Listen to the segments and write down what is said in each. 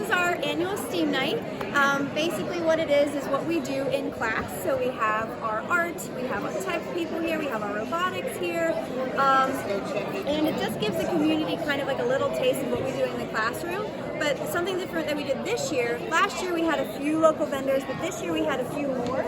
is our annual STEAM night. Basically what it is what we do in class. So we have our art, we have our tech people here, we have our robotics here, and it just gives the community kind of like a little taste of what we do in the classroom. But something different that we did this year, last year we had a few local vendors, but this year we had a few more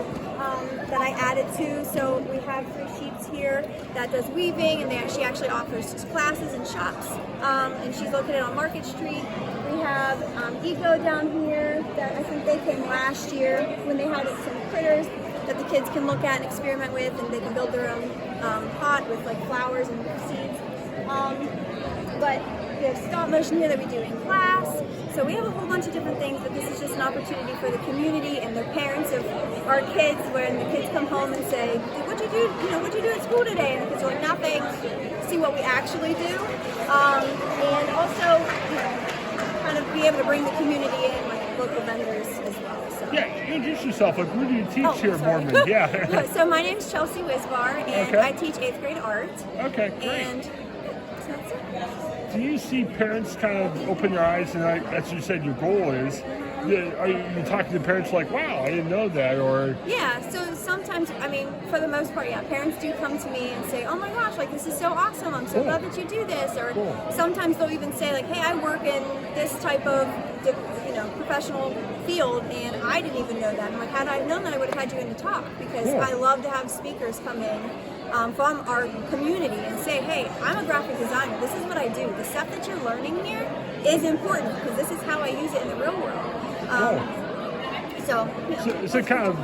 that I added to. So we have 3 sheets here that does weaving, and she actually offers classes and shops, and she's located on Market Street. We have Eco down here that I think they came last year when they had some critters that the kids can look at and experiment with, and they can build their own pot with like flowers and seeds. But we have stop motion here that we do in class. So we have a whole bunch of different things, but this is just an opportunity for the community and the parents of our kids, when the kids come home and say, what'd you do? What'd you do at school today? And the kids are like, nothing. See what we actually do. And also, kind of be able to bring the community in, like local vendors as well. So. Yeah, introduce yourself. Like, who do you teach here at Boardman? Yeah. So my name's Chelsea Wisbar, and I teach 8th grade art. Okay, great. And so that's it. Do you see parents kind of open their eyes, and as you said, your goal is, are you talking to parents like, wow, I didn't know that, or? Yeah, so sometimes, for the most part, parents do come to me and say, oh my gosh, like, this is so awesome, I'm so glad that you do this, or sometimes they'll even say, like, hey, I work in this type of, professional field, and I didn't even know that. I'm like, had I known that, I would have had you in the talk, because I love to have speakers come in from our community and say, hey, I'm a graphic designer, this is what I do. The stuff that you're learning here is important, because this is how I use it in the real world. So it's a kind of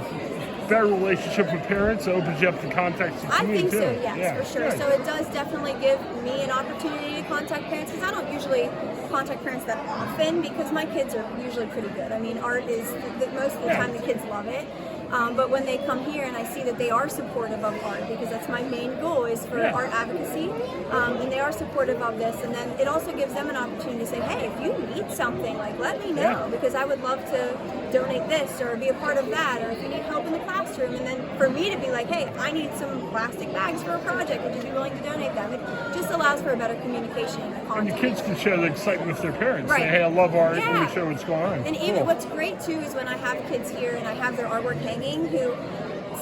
better relationship with parents. It opens you up to contact the community. I think so, yes, for sure. Good. So it does definitely give me an opportunity to contact parents, because I don't usually contact parents that often, because my kids are usually pretty good. Art is, most of the time the kids love it. But when they come here and I see that they are supportive of art, because that's my main goal, is for art advocacy, and they are supportive of this, and then it also gives them an opportunity to say, hey, if you need something, like, let me know, because I would love to donate this or be a part of that, or if you need help in the classroom, and then for me to be like, hey, I need some plastic bags for a project, would you be willing to donate them? It just allows for a better communication and contact. And the kids can share the excitement with their parents. Right. Say, hey, I love art, let me show what's going on. And even what's great too is when I have kids here and I have their artwork hanging, who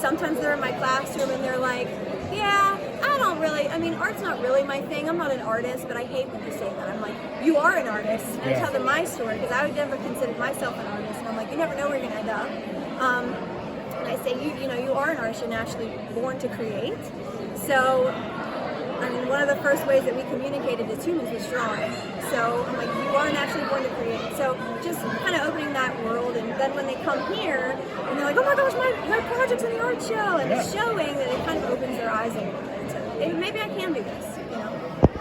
sometimes they're in my classroom and they're like, yeah, I don't really, art's not really my thing, I'm not an artist, but I hate when you say that. I'm like, you are an artist. And I tell them my story, because I would never consider myself an artist, and I'm like, you never know where you're going to end up. And I say, you are an artist, you're naturally born to create. So, one of the first ways that we communicated as humans was drawing. So I'm like, you are naturally born to create. So just kind of opening that world, and then when they come here and they're like, oh my gosh, my project's in the art show, and it's showing that it kind of opens their eyes a little bit. So maybe I can do this.